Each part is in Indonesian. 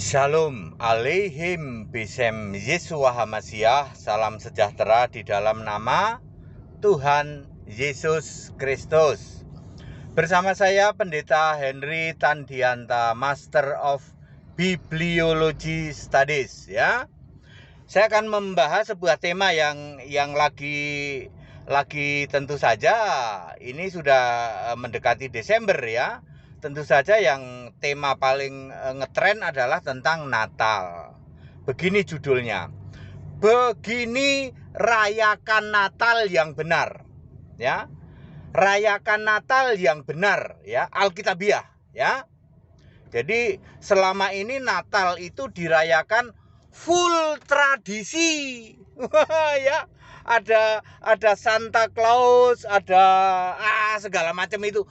Shalom Aleihim Bisem Yeshua HaMashiach. Salam sejahtera di dalam nama Tuhan Yesus Kristus. Bersama saya Pendeta Henry Tandianta, Master of Bibliology Studies, ya. Saya akan membahas sebuah tema yang lagi tentu saja ini sudah mendekati Desember, ya. Tentu saja yang tema paling ngetren adalah tentang Natal. Begini judulnya. Begini rayakan Natal yang benar, ya. Rayakan Natal yang benar, ya, Alkitabiah, ya. Jadi selama ini Natal itu dirayakan full tradisi. Ya. Ada Santa Claus, ada segala macam itu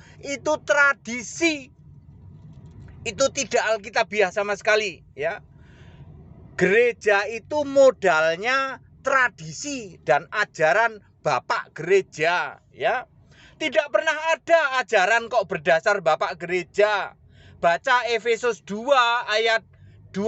tradisi. Itu tidak alkitabiah sama sekali, ya. Gereja itu modalnya tradisi dan ajaran Bapak Gereja, ya. Tidak pernah ada ajaran kok berdasar Bapak Gereja. Baca Efesus 2 ayat 20.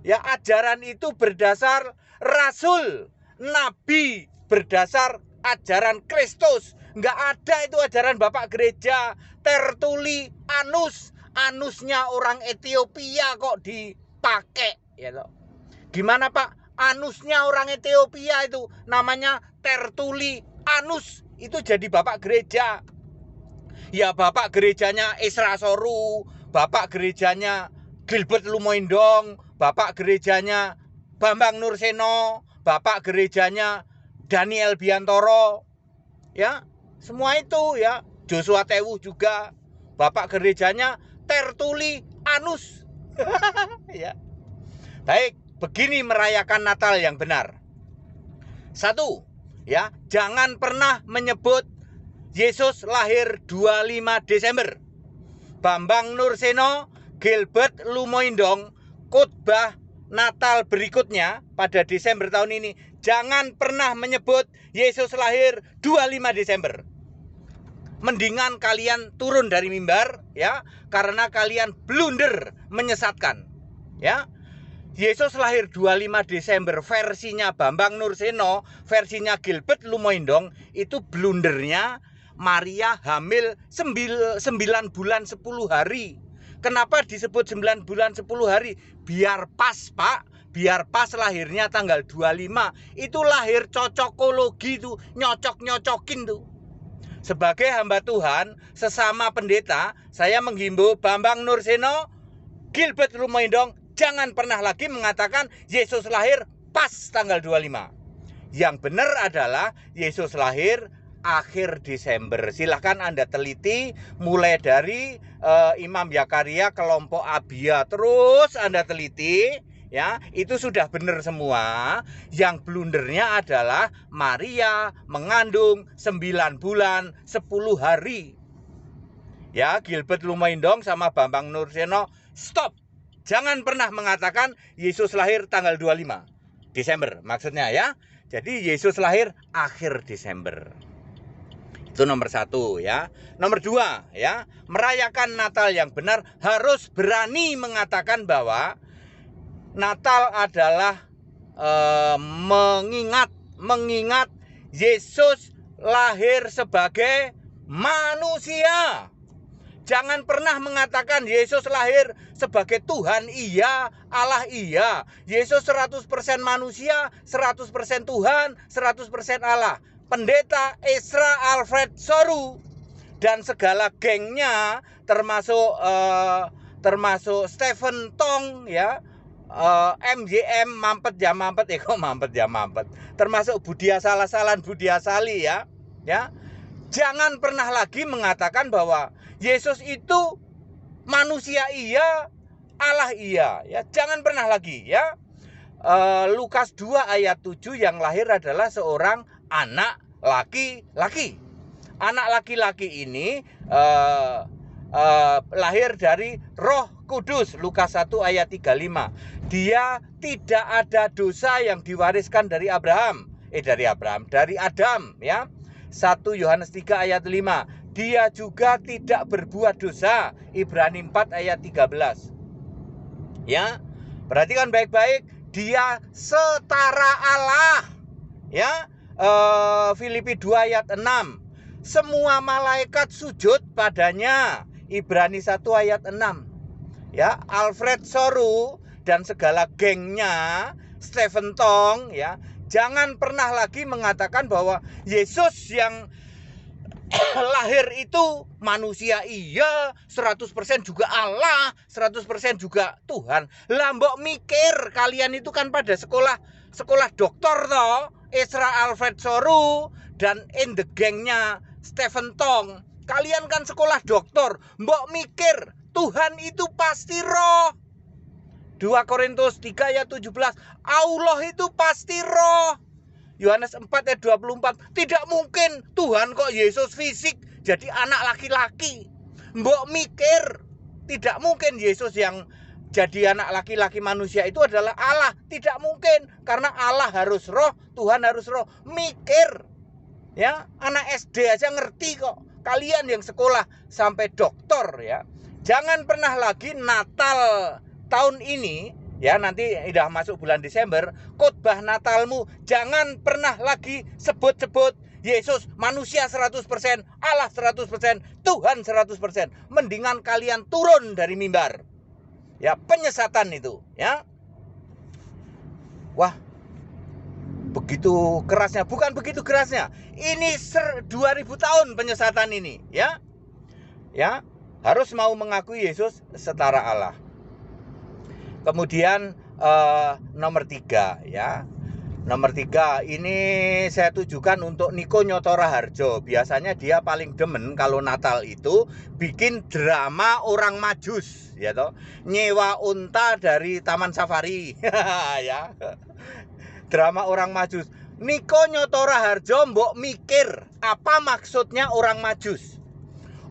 Ya, ajaran itu berdasar rasul, nabi, berdasar ajaran Kristus. Enggak ada itu ajaran Bapak Gereja. Tertullianus, anusnya orang Ethiopia kok dipakai, ya toh. Gimana Pak? Anusnya orang Ethiopia itu namanya Tertullianus, itu jadi Bapak Gereja. Ya, Bapak Gerejanya Esra Soru, Bapak Gerejanya Gilbert Lumoindong, Bapak Gerejanya Bambang Nurseno, Bapak Gerejanya Daniel Biantoro, ya, semua itu, ya. Joshua Tewu juga, Bapak Gerejanya Tertullianus. Ya. Baik, begini merayakan Natal yang benar. Satu, ya, jangan pernah menyebut Yesus lahir 25 Desember. Bambang Nurseno, Gilbert Lumoindong, khotbah Natal berikutnya pada Desember tahun ini, jangan pernah menyebut Yesus lahir 25 Desember. Mendingan kalian turun dari mimbar, ya, karena kalian blunder menyesatkan, ya. Yesus lahir 25 Desember versinya Bambang Nurseno, versinya Gilbert Lumoindong, itu blundernya Maria hamil 9 bulan 10 hari. Kenapa disebut 9 bulan 10 hari? Biar pas, Pak. Biar pas lahirnya tanggal 25. Itu lahir cocokologi tuh, nyocok-nyocokin tuh. Sebagai hamba Tuhan, sesama pendeta, saya menghimbau Bambang Nurseno, Gilbert Lumoindong, jangan pernah lagi mengatakan Yesus lahir pas tanggal 25. Yang benar adalah Yesus lahir akhir Desember. Silahkan Anda teliti mulai dari Imam Yakaria, kelompok Abia, terus Anda teliti, ya, itu sudah benar semua. Yang blundernya adalah Maria mengandung 9 bulan 10 hari. Ya, Gilbert Lumoindong sama Bambang Nurseno, stop. Jangan pernah mengatakan Yesus lahir tanggal 25 Desember, maksudnya, ya. Jadi Yesus lahir akhir Desember. Itu nomor 1, ya. Nomor 2, ya, merayakan Natal yang benar harus berani mengatakan bahwa Natal adalah mengingat Yesus lahir sebagai manusia. Jangan pernah mengatakan Yesus lahir sebagai Tuhan, iya, Allah, iya. Yesus 100% manusia, 100% Tuhan, 100% Allah. Pendeta Esra Alfred Soru dan segala gengnya, termasuk Stephen Tong, ya, MJM mampet, termasuk Budia Salah-Salan, Budia Sali, ya. Jangan pernah lagi mengatakan bahwa Yesus itu manusia iya, Allah iya, ya. Jangan pernah lagi, ya. Lukas 2 ayat 7, yang lahir adalah seorang anak laki-laki. Anak laki-laki ini lahir dari Roh Kudus. Lukas 1 ayat 35. Dia tidak ada dosa yang diwariskan dari Adam, ya. 1 Yohanes 3 ayat 5. Dia juga tidak berbuat dosa. Ibrani 4 ayat 13. Ya, perhatikan baik-baik, dia setara Allah. Ya, Filipi 2 ayat 6. Semua malaikat sujud padanya. Ibrani 1 ayat 6. Ya, Alfred Soru dan segala gengnya, Stephen Tong, ya, jangan pernah lagi mengatakan bahwa Yesus yang lahir itu manusia iya, 100% juga Allah, 100% juga Tuhan. Lah mbok mikir, kalian itu kan pada sekolah doktor toh, Ezra Alfred Soru dan in the gengnya Stephen Tong. Kalian kan sekolah doktor, mbok mikir Tuhan itu pasti roh. 2 Korintus 3 ayat 17, Allah itu pasti roh. Yohanes 4 ayat 24, tidak mungkin Tuhan kok Yesus fisik jadi anak laki-laki. Mbok mikir, tidak mungkin Yesus yang jadi anak laki-laki manusia itu adalah Allah. Tidak mungkin, karena Allah harus roh, Tuhan harus roh. Mikir, ya, anak SD aja ngerti kok. Kalian yang sekolah sampai doktor, ya, jangan pernah lagi Natal tahun ini, ya, nanti udah masuk bulan Desember, khotbah Natalmu jangan pernah lagi sebut-sebut Yesus manusia 100%, Allah 100%, Tuhan 100%. Mendingan kalian turun dari mimbar. Ya, penyesatan itu, ya. Wah, begitu kerasnya, bukan begitu kerasnya. Ini 2000 tahun penyesatan ini, ya. Ya, harus mau mengakui Yesus setara Allah. Kemudian nomor 3, ya. Nomor 3 ini saya tujukan untuk Niko Nyotora Harjo. Biasanya dia paling demen kalau Natal itu bikin drama orang Majus, ya toh. Nyewa unta dari Taman Safari. Ya. Drama orang Majus. Niko Nyotora Harjo mbok mikir apa maksudnya orang Majus.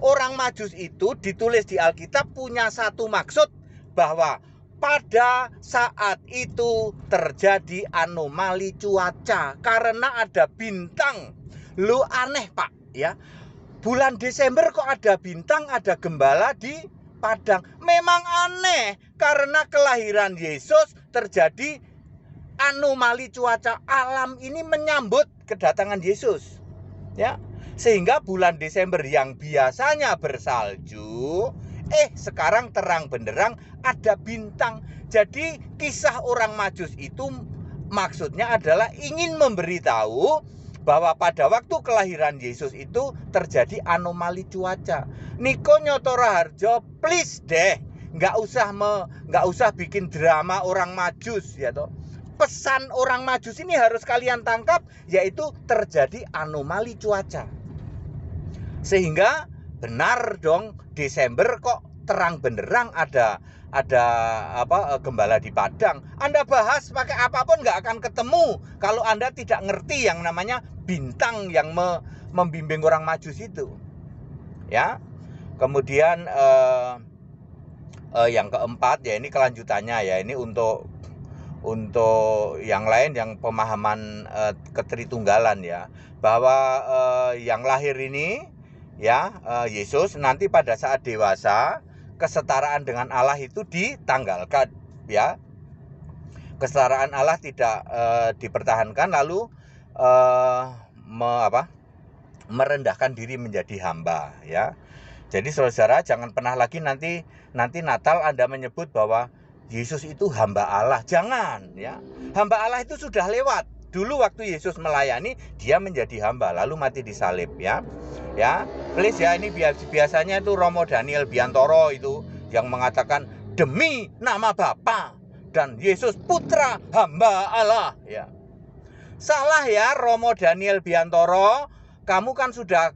Orang Majus itu ditulis di Alkitab punya satu maksud, bahwa pada saat itu terjadi anomali cuaca karena ada bintang. Lu aneh Pak, ya. Bulan Desember kok ada bintang, ada gembala di Padang. Memang aneh, karena kelahiran Yesus terjadi anomali cuaca. Alam ini menyambut kedatangan Yesus, ya. Sehingga bulan Desember yang biasanya bersalju, sekarang terang benderang ada bintang. Jadi kisah orang Majus itu maksudnya adalah ingin memberitahu bahwa pada waktu kelahiran Yesus itu terjadi anomali cuaca. Niko Nyotora Harjo, please deh, nggak usah bikin drama orang Majus, ya toh. Pesan orang Majus ini harus kalian tangkap, yaitu terjadi anomali cuaca. Sehingga benar dong, Desember kok terang benderang ada gembala di Padang. Anda bahas pakai apapun nggak akan ketemu kalau Anda tidak ngerti yang namanya bintang yang membimbing orang Majus itu, ya. Kemudian yang keempat, ya, ini kelanjutannya, ya, ini untuk yang lain, yang pemahaman ketritunggalan, ya, bahwa yang lahir ini, ya, Yesus nanti pada saat dewasa kesetaraan dengan Allah itu ditanggalkan, ya. Kesetaraan Allah tidak dipertahankan, lalu merendahkan diri menjadi hamba, ya. Jadi saudara, jangan pernah lagi nanti Natal Anda menyebut bahwa Yesus itu hamba Allah. Jangan, ya. Hamba Allah itu sudah lewat. Dulu waktu Yesus melayani, dia menjadi hamba lalu mati disalib, ya. Ya, please, ya, ini biasanya itu Romo Daniel Biantoro itu yang mengatakan demi nama Bapa dan Yesus putra hamba Allah, ya. Salah, ya, Romo Daniel Biantoro. Kamu kan sudah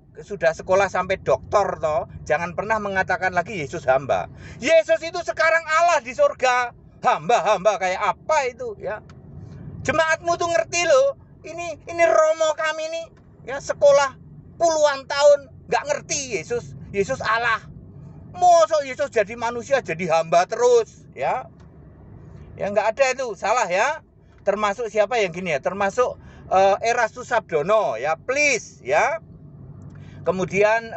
sekolah sampai doktor toh. Jangan pernah mengatakan lagi Yesus hamba. Yesus itu sekarang Allah di surga. Hamba kayak apa itu, ya. Jemaatmu tuh ngerti loh. Ini Romo kami nih, ya, sekolah puluhan tahun nggak ngerti Yesus Allah. Mosok Yesus jadi manusia jadi hamba terus, ya. Ya nggak ada itu, salah, ya. Termasuk siapa yang gini, ya, termasuk Erastus Sabdono, ya, please, ya. Kemudian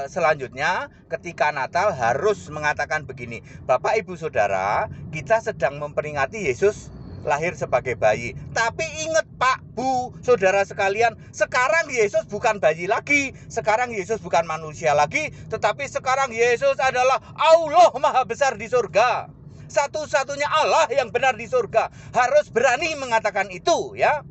selanjutnya ketika Natal harus mengatakan begini, Bapak Ibu Saudara, kita sedang memperingati Yesus lahir sebagai bayi. Tapi ingat Pak, Bu, Saudara sekalian, sekarang Yesus bukan bayi lagi, sekarang Yesus bukan manusia lagi, tetapi sekarang Yesus adalah Allah Maha Besar di surga. Satu-satunya Allah yang benar di surga. Harus berani mengatakan itu ya.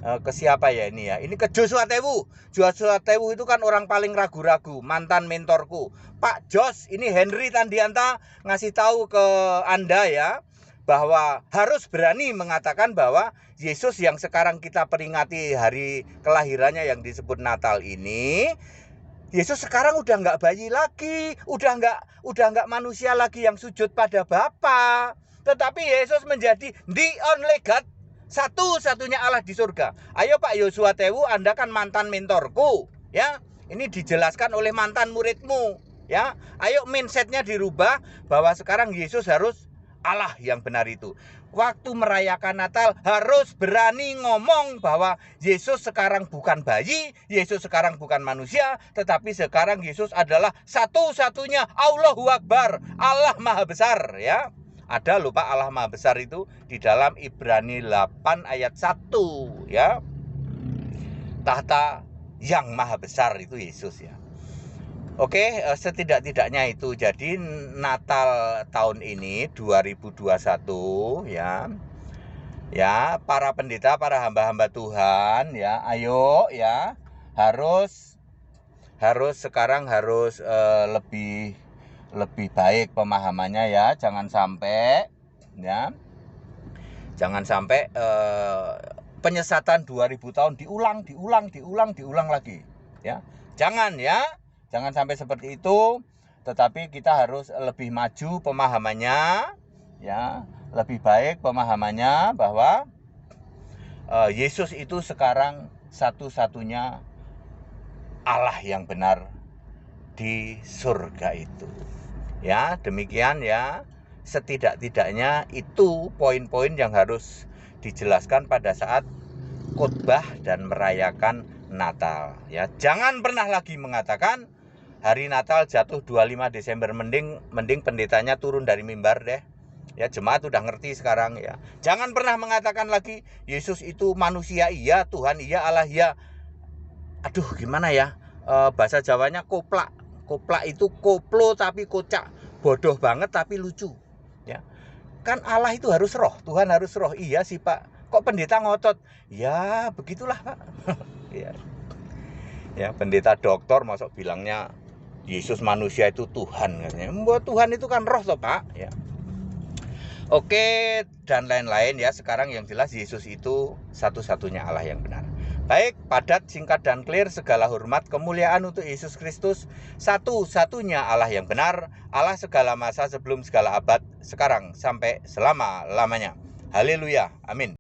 Ke siapa ya ini ya? Ini ke Joshua Tewu. Joshua Tewu itu kan orang paling ragu-ragu, mantan mentorku. Pak Jos, ini Henry Tandianta ngasih tahu ke Anda ya, bahwa harus berani mengatakan bahwa Yesus yang sekarang kita peringati hari kelahirannya yang disebut Natal ini, Yesus sekarang udah nggak bayi lagi, udah nggak manusia lagi yang sujud pada Bapa, tetapi Yesus menjadi the only God, satu-satunya Allah di surga. Ayo Pak Joshua Tewu, Anda kan mantan mentorku, ya. Ini dijelaskan oleh mantan muridmu, ya. Ayo mindsetnya dirubah bahwa sekarang Yesus harus Allah yang benar itu. Waktu merayakan Natal harus berani ngomong bahwa Yesus sekarang bukan bayi, Yesus sekarang bukan manusia, tetapi sekarang Yesus adalah satu-satunya Allahu Akbar, Allah Maha Besar, ya. Ada lupa Allah Maha Besar itu di dalam Ibrani 8 ayat 1 ya. Tahta yang Maha Besar itu Yesus ya. Oke, setidak-tidaknya itu. Jadi Natal tahun ini 2021 ya. Ya, para pendeta, para hamba-hamba Tuhan ya, ayo ya. Harus sekarang harus lebih baik pemahamannya ya, jangan sampai penyesatan 2000 tahun diulang lagi ya. Jangan sampai seperti itu, tetapi kita harus lebih maju pemahamannya ya, lebih baik pemahamannya bahwa Yesus itu sekarang satu-satunya Allah yang benar di surga itu. Ya, demikian ya. Setidak-tidaknya itu poin-poin yang harus dijelaskan pada saat khotbah dan merayakan Natal. Ya, jangan pernah lagi mengatakan hari Natal jatuh 25 Desember, mending pendetanya turun dari mimbar deh. Ya, jemaat udah ngerti sekarang ya. Jangan pernah mengatakan lagi Yesus itu manusia iya, Tuhan iya, Allah iya. Aduh, gimana ya? Bahasa Jawanya koplak. Koplak itu koplo tapi kocak, bodoh banget tapi lucu ya. Kan Allah itu harus roh, Tuhan harus roh. Iya sih Pak, kok pendeta ngotot? Ya begitulah Pak. Ya, pendeta doktor masuk bilangnya Yesus manusia itu Tuhan katanya. Buat Tuhan itu kan roh toh Pak ya. Oke, dan lain-lain ya. Sekarang yang jelas Yesus itu satu-satunya Allah yang benar. Baik, padat, singkat, dan clear. Segala hormat, kemuliaan untuk Yesus Kristus, satu-satunya Allah yang benar, Allah segala masa sebelum segala abad, sekarang sampai selama-lamanya. Haleluya, amin.